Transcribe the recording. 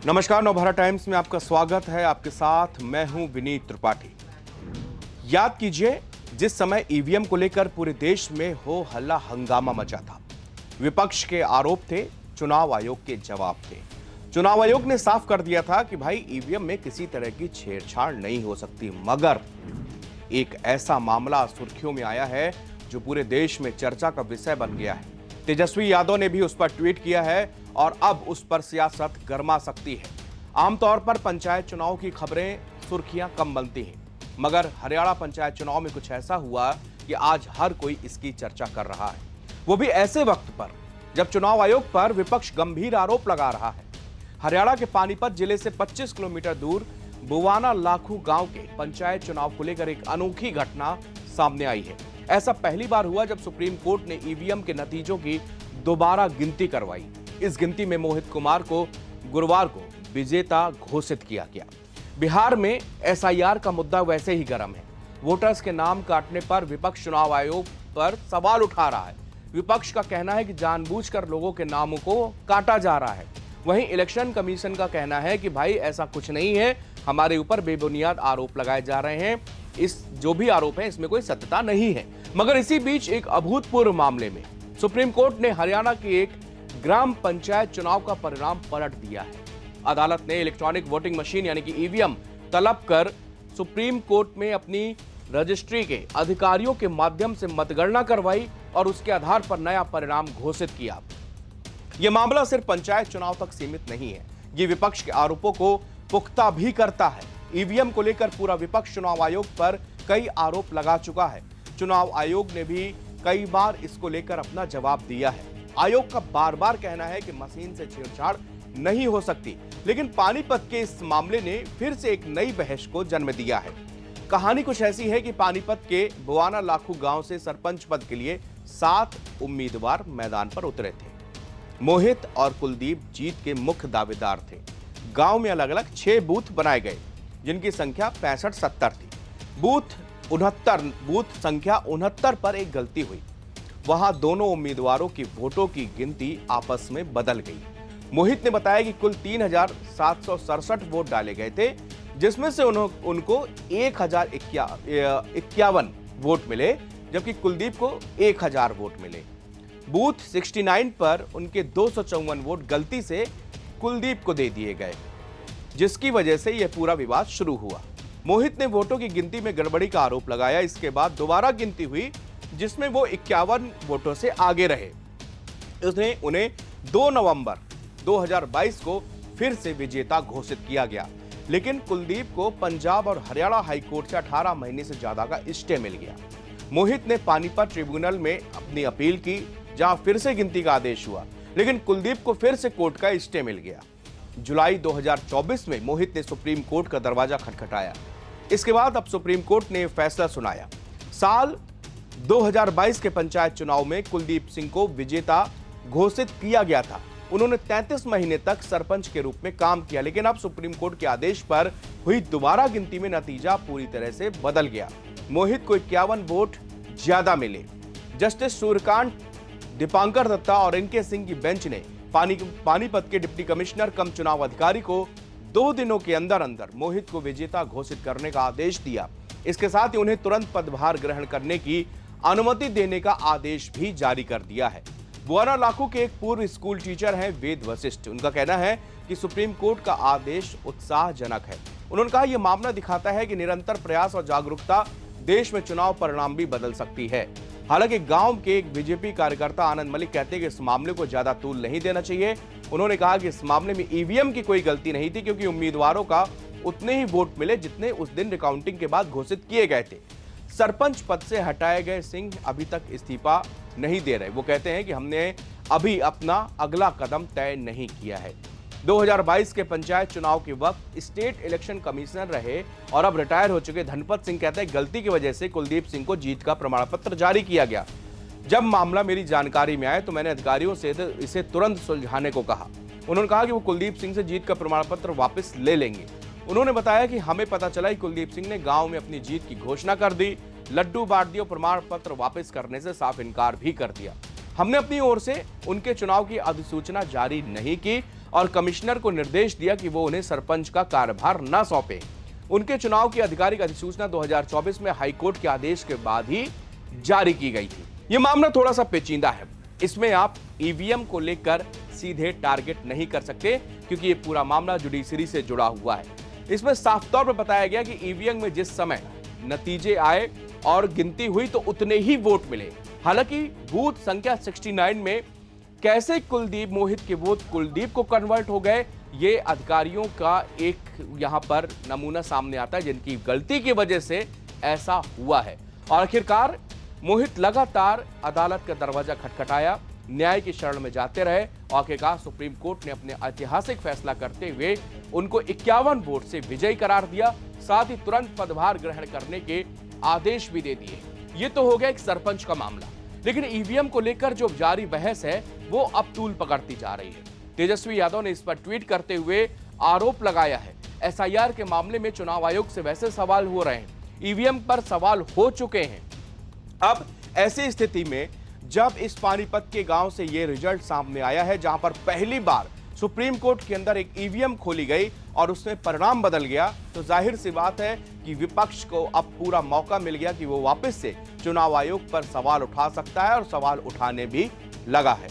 नमस्कार, नवभारत टाइम्स में आपका स्वागत है। आपके साथ मैं हूं विनीत त्रिपाठी। याद कीजिए, जिस समय ईवीएम को लेकर पूरे देश में हो हल्ला हंगामा मचा था, विपक्ष के आरोप थे, चुनाव आयोग के जवाब थे। चुनाव आयोग ने साफ कर दिया था कि भाई ईवीएम में किसी तरह की छेड़छाड़ नहीं हो सकती, मगर एक ऐसा मामला सुर्खियों में आया है जो पूरे देश में चर्चा का विषय बन गया है। तेजस्वी यादव ने भी उस पर ट्वीट किया है और अब उस पर सियासत गर्मा सकती है। आमतौर पर पंचायत चुनाव की खबरें सुर्खियां कम बनती हैं, मगर हरियाणा पंचायत चुनाव में कुछ ऐसा हुआ कि आज हर कोई इसकी चर्चा कर रहा है, वो भी ऐसे वक्त पर जब चुनाव आयोग पर विपक्ष गंभीर आरोप लगा रहा है। हरियाणा के पानीपत जिले से 25 किलोमीटर दूर बुवाना लाखू गांव के पंचायत चुनाव को लेकर एक अनोखी घटना सामने आई है। ऐसा पहली बार हुआ जब सुप्रीम कोर्ट ने ईवीएम के नतीजों की दोबारा गिनती करवाई। इस गिनती में मोहित कुमार को गुरुवार को विजेता घोषित किया गया। बिहार में एसआईआर का मुद्दा वैसे ही गर्म है। वोटर्स के नाम काटने पर विपक्ष चुनाव आयोग पर सवाल उठा रहा है। विपक्ष का कहना है कि जानबूझकर लोगों के नामों को काटा जा रहा है। वहीं इलेक्शन कमीशन का कहना है कि भाई ऐसा कुछ नहीं है, हमारे ऊपर बेबुनियाद आरोप लगाए जा रहे हैं। इस जो भी आरोप है इसमें कोई सत्यता नहीं है। मगर इसी बीच एक अभूतपूर्व मामले में सुप्रीम कोर्ट ने हरियाणा के एक ग्राम पंचायत चुनाव का परिणाम पलट दिया है। अदालत ने इलेक्ट्रॉनिक वोटिंग मशीन यानी कि ईवीएम तलब कर सुप्रीम कोर्ट में अपनी रजिस्ट्री के अधिकारियों के माध्यम से मतगणना करवाई और उसके आधार पर नया परिणाम घोषित किया। यह मामला सिर्फ पंचायत चुनाव तक सीमित नहीं है, ये विपक्ष के आरोपों को पुख्ता भी करता है। ईवीएम को लेकर पूरा विपक्ष चुनाव आयोग पर कई आरोप लगा चुका है। चुनाव आयोग ने भी कई बार इसको लेकर अपना जवाब दिया है। आयोग का बार बार कहना है कि मशीन से छेड़छाड़ नहीं हो सकती, लेकिन पानीपत के इस मामले ने फिर से एक नई बहस को जन्म दिया है। कहानी कुछ ऐसी है कि पानीपत के बुवाना लाखू गांव से सरपंच पद के लिए 7 उम्मीदवार मैदान पर उतरे थे। मोहित और कुलदीप जीत के मुख्य दावेदार थे। गांव में अलग अलग 6 बूथ बनाए गए, जिनकी संख्या 65-70 थी। बूथ संख्या 69 पर एक गलती हुई। वहां दोनों उम्मीदवारों की वोटों की गिनती आपस में बदल गई। मोहित ने बताया कि कुल 3767 वोट डाले गए थे, जिसमें से उनको 1051 वोट मिले, जबकि कुलदीप को 1000 वोट मिले। बूथ 69 पर उनके 254 वोट गलती से कुलदीप को दे दिए गए, जिसकी वजह से यह पूरा विवाद शुरू हुआ। मोहित ने वोटों की गिनती में गड़बड़ी का आरोप लगाया। इसके बाद दोबारा गिनती हुई, जिसमें वो 51 वोटों से आगे रहे। उसने उन्हें 2 नवंबर 2022 को फिर से विजेता घोषित किया गया, लेकिन कुलदीप को पंजाब और हरियाणा हाईकोर्ट से 18 महीने से ज्यादा का स्टे मिल गया। मोहित ने पानीपत ट्रिब्यूनल में अपनी अपील की, जहां फिर से गिनती का आदेश हुआ, लेकिन कुलदीप को फिर से कोर्ट का स्टे मिल गया। जुलाई 2024 में मोहित ने सुप्रीम कोर्ट का दरवाजा खटखटाया। इसके बाद अब सुप्रीम कोर्ट ने फैसला सुनाया। साल 2022 के पंचायत चुनाव में कुलदीप सिंह को विजेता घोषित किया गया था। उन्होंने 33 महीने तक सरपंच के रूप में काम किया, लेकिन अब सुप्रीम कोर्ट के आदेश पर हुई दोबारा गिनती में नतीजा पूरी तरह से बदल गया। मोहित को 51 वोट ज्यादा मिले। जस्टिस सूर्यकांत, दीपांकर दत्ता और एनके सिंह की बेंच ने पानीपत के डिप्टी कमिश्नर कम चुनाव अधिकारी को 2 दिनों के अंदर अंदर मोहित को विजेता घोषित करने का आदेश दिया। इसके साथ ही उन्हें तुरंत पदभार ग्रहण करने की अनुमति देने का आदेश भी जारी कर दिया है। बुवाना लाखू के एक पूर्व स्कूल टीचर हैं वेद वशिष्ठ। उनका कहना है कि सुप्रीम कोर्ट का आदेश उत्साहजनक है। उन्होंने कहा, यह मामला दिखाता है कि निरंतर प्रयास और जागरूकता देश में चुनाव परिणाम भी बदल सकती है। हालांकि गांव के एक बीजेपी कार्यकर्ता आनंद मलिक कहते हैं कि इस मामले को ज्यादा तूल नहीं देना चाहिए। उन्होंने कहा कि इस मामले में ईवीएम की कोई गलती नहीं थी, क्योंकि उम्मीदवारों का उतने ही वोट मिले जितने उस दिन रिकाउंटिंग के बाद घोषित किए गए थे। सरपंच पद से हटाए गए सिंह अभी तक इस्तीफा नहीं दे रहे। वो कहते हैं कि हमने अभी अपना अगला कदम तय नहीं किया है। 2022 के पंचायत चुनाव के वक्त स्टेट इलेक्शन कमिश्नर रहे और अब रिटायर हो चुके धनपत सिंह कहते हैं, गलती की वजह से कुलदीप सिंह को जीत का प्रमाण पत्र जारी किया गया। जब मामला मेरी जानकारी में आया तो मैंने अधिकारियों से इसे तुरंत सुलझाने को कहा। उन्होंने कहा कि वो कुलदीप सिंह से जीत का प्रमाण पत्र वापस ले लेंगे। उन्होंने बताया कि हमें पता चला कि कुलदीप सिंह ने गांव में अपनी जीत की घोषणा कर दी, लड्डू बांट दिए और प्रमाण पत्र वापस करने से साफ इनकार भी कर दिया। हमने अपनी ओर से उनके चुनाव की अधिसूचना जारी नहीं की और कमिश्नर को निर्देश दिया कि वो उन्हें सरपंच का कार्यभार न सौंपे। उनके चुनाव की आधिकारिक अधिसूचना 2024 में हाईकोर्ट के आदेश के बाद ही जारी की गई थी। यह मामला थोड़ा सा पेचीदा है। इसमें आप ईवीएम को लेकर सीधे टारगेट नहीं कर सकते, क्योंकि यह पूरा मामला जुडिशरी से जुड़ा हुआ है। इसमें साफ तौर पर बताया गया कि ईवीएम में जिस समय नतीजे आए और गिनती हुई तो उतने ही वोट मिले। हालांकि बूथ संख्या 69 में कैसे कुलदीप मोहित के वोट कुलदीप को कन्वर्ट हो गए, ये अधिकारियों का एक यहां पर नमूना सामने आता है, जिनकी गलती की वजह से ऐसा हुआ है। और आखिरकार मोहित लगातार अदालत का दरवाजा खटखटाया, न्याय की शरण में जाते रहे और आखिरकार सुप्रीम कोर्ट ने अपने ऐतिहासिक फैसला करते हुए उनको 51 वोट से विजयी करार दिया। साथ ही तुरंत पदभार ग्रहण करने के आदेश भी दे दिए। ये तो हो गया एक सरपंच का मामला, लेकिन ईवीएम को लेकर जो जारी बहस है वो अब तूल पकड़ती जा रही है। तेजस्वी यादव ने इस पर ट्वीट करते हुए आरोप लगाया है, एसआईआर के मामले में चुनाव आयोग से वैसे सवाल हो रहे हैं, ईवीएम पर सवाल हो चुके हैं। अब ऐसी स्थिति में जब इस पानीपत के गांव से यह रिजल्ट सामने आया है, जहां पर पहली बार सुप्रीम कोर्ट के अंदर एक ईवीएम खोली गई और उसमें परिणाम बदल गया, तो जाहिर सी बात है कि विपक्ष को अब पूरा मौका मिल गया कि वो वापस से चुनाव आयोग पर सवाल उठा सकता है और सवाल उठाने भी लगा है।